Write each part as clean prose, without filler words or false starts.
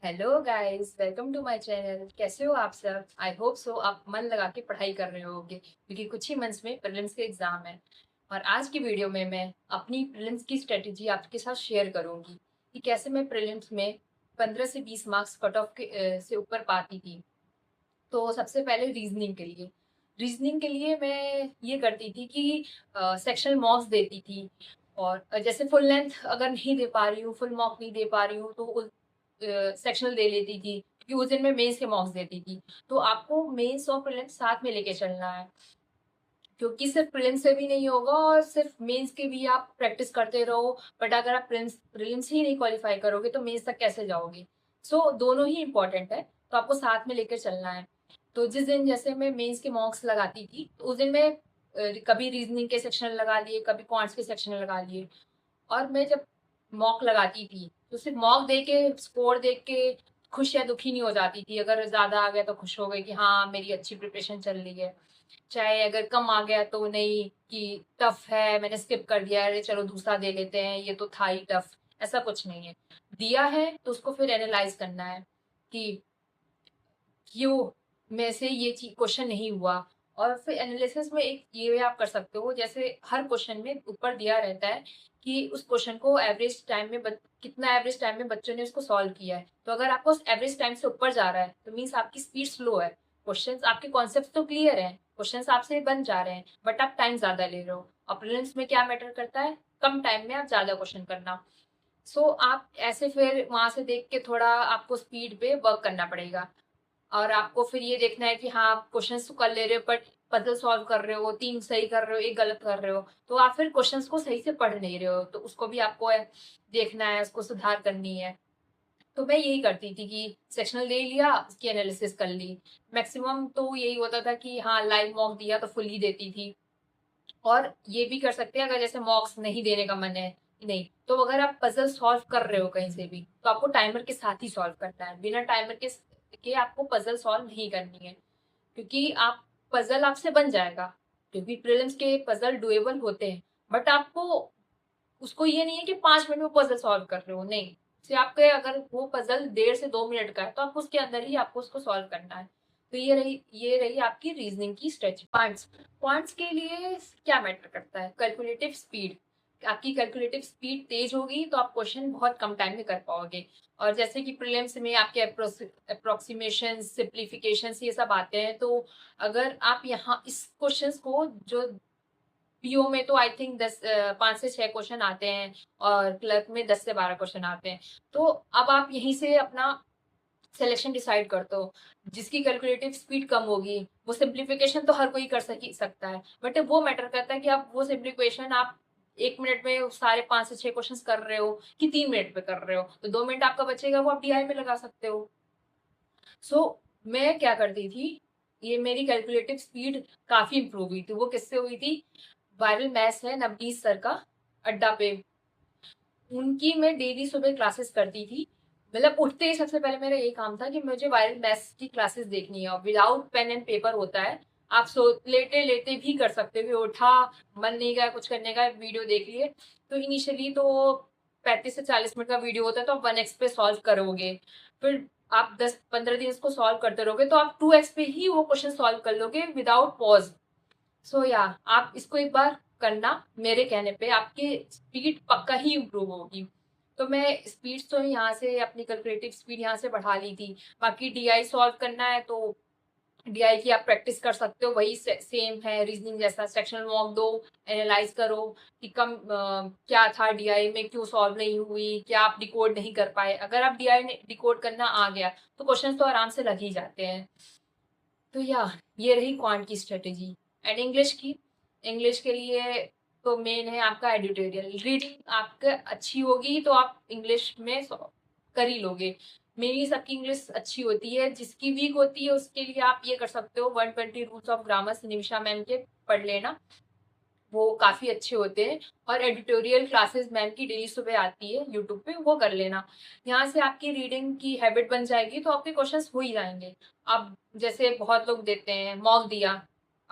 Hello guys, welcome to my channel. कैसे हो आप सब? आई होप सो आप मन लगा के पढ़ाई कर रहे होगे क्योंकि कुछ ही मंथ्स में प्रीलिम्स के एग्जाम है। और आज की वीडियो में मैं अपनी प्रीलिम्स की स्ट्रेटेजी आपके साथ शेयर करूंगी कि कैसे मैं प्रीलिम्स में 15 से 20 मार्क्स कट ऑफ से ऊपर पाती थी। तो सबसे पहले रीजनिंग के लिए मैं ये करती थी कि सेक्शनल मॉक्स देती थी। और जैसे फुल लेंथ अगर नहीं दे पा रही हूँ, फुल मॉक नहीं दे पा रही हूँ, तो सेक्शनल दे लेती थी क्योंकि उस दिन मैं मेंस के मॉक्स देती थी। तो आपको मेंस और प्रीलिम्स साथ में लेके चलना है क्योंकि सिर्फ प्रीलिम्स से भी नहीं होगा और सिर्फ मेंस के भी आप प्रैक्टिस करते रहो। बट अगर आप प्रीलिम्स प्रीलिम्स ही नहीं क्वालिफाई करोगे तो मेंस तक कैसे जाओगे? सो दोनों ही इम्पोर्टेंट है, तो आपको साथ में लेकर चलना है। तो जिस दिन जैसे मैं मेंस के मॉक्स लगाती थी तो उस दिन मैं कभी रीजनिंग के सेक्शन लगा लिए, कभी क्वांट्स के सेक्शन लगा लिए। और मैं जब मॉक लगाती थी तो सिर्फ मॉक दे के स्कोर देख के खुश या दुखी नहीं हो जाती थी। अगर ज्यादा आ गया तो खुश हो गई कि हाँ मेरी अच्छी प्रिपरेशन चल रही है, चाहे अगर कम आ गया तो नहीं कि टफ है मैंने स्किप कर दिया, अरे चलो दूसरा दे लेते हैं ये तो था ही टफ। ऐसा कुछ नहीं है, दिया है तो उसको फिर एनालाइज करना है कि क्यों में से ये चीज क्वेश्चन नहीं हुआ। और फिर एनालिसिस में एक ये आप कर सकते हो, जैसे हर क्वेश्चन में ऊपर दिया रहता है कि उस क्वेश्चन को एवरेज टाइम में कितना एवरेज टाइम में बच्चों ने उसको सॉल्व किया है। तो अगर आपको एवरेज टाइम से ऊपर जा रहा है तो मीन्स आपकी स्पीड स्लो है। क्वेश्चंस आपके कॉन्सेप्ट तो क्लियर हैं, क्वेश्चंस आपसे बन जा रहे हैं, बट आप टाइम ज्यादा ले रहे हो। और प्रीलिम्स में क्या मैटर करता है? कम टाइम में आप ज्यादा क्वेश्चन करना। सो आप ऐसे फिर वहां से देख के थोड़ा आपको स्पीड पे वर्क करना पड़ेगा। और आपको फिर ये देखना है कि हाँ आप क्वेश्चंस तो कर ले रहे हो बट पजल सॉल्व कर रहे हो, 3 सही कर रहे हो, 1 गलत कर रहे हो, तो आप फिर क्वेश्चंस को सही से पढ़ नहीं रहे हो। तो उसको भी आपको देखना है, उसको सुधार करनी है। तो मैं यही करती थी कि सेक्शनल ले लिया, उसकी एनालिसिस कर ली। मैक्सिमम तो यही होता था कि हाँ लाइव मॉक दिया तो फुल ही देती थी। और ये भी कर सकते हैं अगर जैसे मॉक्स नहीं देने का मन है, नहीं तो अगर आप पजल सॉल्व कर रहे हो कहीं से भी तो आपको टाइमर के साथ ही सॉल्व करना है। बिना टाइमर के आपको पजल सॉल्व नहीं करनी है क्योंकि आप पजल आपसे बन जाएगा, क्योंकि प्रीलिम्स के पजल डुएबल होते हैं। बट आपको उसको ये नहीं है कि 5 मिनट में पजल सॉल्व कर रहे हो, नहीं। से आपके अगर वो पजल 1.5 से 2 मिनट का है तो आपको उसके अंदर ही आपको उसको सॉल्व करना है। तो ये रही आपकी रीजनिंग की स्ट्रेच। पॉइंट्स पॉइंट्स के लिए क्या मैटर करता है? Calculative speed. आपकी कैलकुलेटिव स्पीड तेज होगी तो आप क्वेश्चन बहुत कम टाइम में कर पाओगे। और जैसे कि प्रीलिम्स में आपके अप्रोक्सीमेशन सिंप्लीफिकेशन ये सब आते हैं, तो अगर आप यहाँ इस क्वेश्चंस को जो पीओ में तो आई थिंक 5 से 6 क्वेश्चन आते हैं और क्लर्क में 10 से 12 क्वेश्चन आते हैं। तो अब आप यहीं से अपना सिलेक्शन डिसाइड करते हो। जिसकी कैलकुलेटिव स्पीड कम होगी वो सिंप्लीफिकेशन तो हर कोई कर सकता है, बट वो मैटर करता है कि आप वो सिंप्लीफिकेशन आप 1 मिनट में सारे 5 से 6 क्वेश्चन कर रहे हो कि 3 मिनट में कर रहे हो। तो 2 मिनट आपका बचेगा, वो आप डीआई में लगा सकते हो। सो मैं क्या करती थी, ये मेरी कैलकुलेटिव स्पीड काफी इंप्रूव हुई थी। वो किससे हुई थी? वायरल मैथ्स है नवनीत सर का, अड्डा पे। उनकी मैं डेली सुबह क्लासेस करती थी। मतलब उठते ही सबसे पहले मेरा यही काम था कि मुझे वायरल मैथ्स की क्लासेस देखनी है। और विदाउट पेन एंड पेपर होता है, आप सो लेटे लेटे भी कर सकते हो। उठा, मन नहीं गया कुछ करने का, वीडियो देख लिए। तो इनिशियली तो 35 से 40 मिनट का वीडियो होता है तो आप 1x पे सॉल्व करोगे। फिर आप 10-15 दिन इसको सॉल्व करते रहोगे तो आप 2x पे ही वो क्वेश्चन सॉल्व कर लोगे विदाउट पॉज। सो या आप इसको एक बार करना, मेरे कहने पे आपकी स्पीड पक्का ही इम्प्रूव होगी। तो मैं स्पीड तो यहाँ से अपनी कैलकुलेटिव स्पीड यहाँ से बढ़ा ली थी। बाकी डीआई सॉल्व करना है तो डीआई की आप प्रैक्टिस कर सकते हो, वही सेम है रीजनिंग जैसा। सेक्शनल मॉक दो, एनालाइज करो कि कम क्या था डीआई में, क्यों सॉल्व नहीं हुई, क्या आप डिकोड नहीं कर पाए। अगर आप डीआई डिकोड करना आ गया तो क्वेश्चन तो आराम से लग ही जाते हैं। तो या ये रही क्वांट की स्ट्रेटेजी। एंड इंग्लिश के लिए तो मेन है आपका एडिटोरियल रीडिंग। आपका अच्छी होगी तो आप इंग्लिश में कर ही लोगे। मेरी सबकी इंग्लिश अच्छी होती है, जिसकी वीक होती है उसके लिए आप ये कर सकते हो, 120 rules of grammar Nimisha ma'am के पढ़ लेना, वो काफी अच्छे होते हैं। और एडिटोरियल क्लासेस मैम की डेली सुबह आती है यूट्यूब पे, वो कर लेना। यहाँ से आपकी रीडिंग की हैबिट बन जाएगी तो आपके क्वेश्चंस हो ही जाएंगे। अब जैसे बहुत लोग देते हैं मॉक दिया,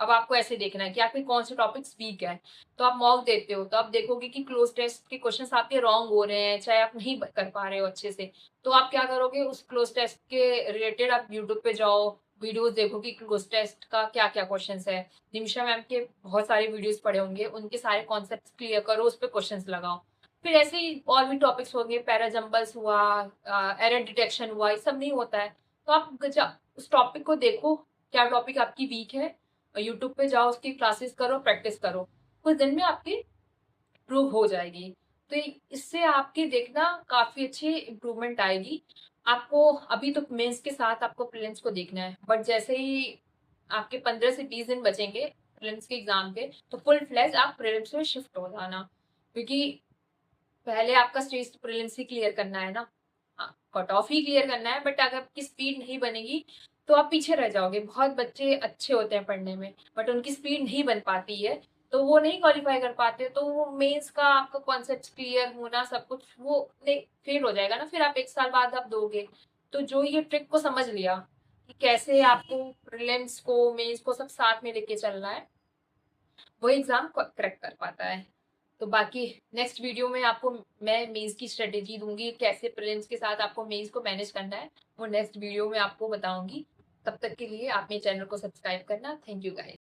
अब आपको ऐसे देखना है कि आपके कौन से टॉपिक्स वीक है। तो आप मॉक देते हो तो आप देखोगे कि क्लोज टेस्ट के क्वेश्चंस आपके रॉन्ग हो रहे हैं, चाहे आप नहीं कर पा रहे हो अच्छे से। तो आप क्या करोगे, उस क्लोज टेस्ट के रिलेटेड आप यूट्यूब पे जाओ, वीडियोस देखो कि क्लोज टेस्ट का क्या क्या क्वेश्चंस है। निमिषा मैम के बहुत सारे वीडियोस पड़े होंगे, उनके सारे कॉन्सेप्ट क्लियर करो, उस पर क्वेश्चंस लगाओ। फिर ऐसे ही और भी टॉपिक्स होंगे, पैराजम्बल्स हुआ, एरर डिटेक्शन हुआ, ये सब नहीं होता है। तो आप उस टॉपिक को देखो, क्या टॉपिक आपकी वीक है, यूट्यूब पे जाओ, उसकी क्लासेस करो, प्रैक्टिस करो, कुछ दिन में आपकी इम्प्रूव हो जाएगी। तो इससे आपकी देखना काफी अच्छी इम्प्रूवमेंट आएगी। आपको अभी तो मेंस के साथ आपको प्रीलिम्स को देखना है, बट जैसे ही आपके 15 से 20 दिन बचेंगे प्रीलिम्स के एग्जाम के, तो फुल फ्लैज आप प्रीलिम्स में शिफ्ट हो जाना, क्योंकि पहले आपका स्टेज प्रीलिम्स ही क्लियर करना है ना, कट ऑफ ही क्लियर करना है। बट अगर आपकी स्पीड नहीं बनेगी तो आप पीछे रह जाओगे। बहुत बच्चे अच्छे होते हैं पढ़ने में, बट उनकी स्पीड नहीं बन पाती है, तो वो नहीं क्वालिफाई कर पाते। तो वो मेंस का आपका कॉन्सेप्ट क्लियर होना, सब कुछ वो नहीं, फेल हो जाएगा ना। फिर आप 1 साल बाद आप दोगे। तो जो ये ट्रिक को समझ लिया कि कैसे आपको प्रीलिम्स को मेंस को सब साथ में लेके चलना है, वो एग्जाम क्रैक कर पाता है। तो बाकी नेक्स्ट वीडियो में आपको मैं मेंस की स्ट्रेटेजी दूंगी, कैसे प्रीलिम्स के साथ आपको मेंस को मैनेज करना है, वो नेक्स्ट वीडियो में आपको बताऊंगी। तब तक के लिए आप मेरे चैनल को सब्सक्राइब करना। Thank you guys.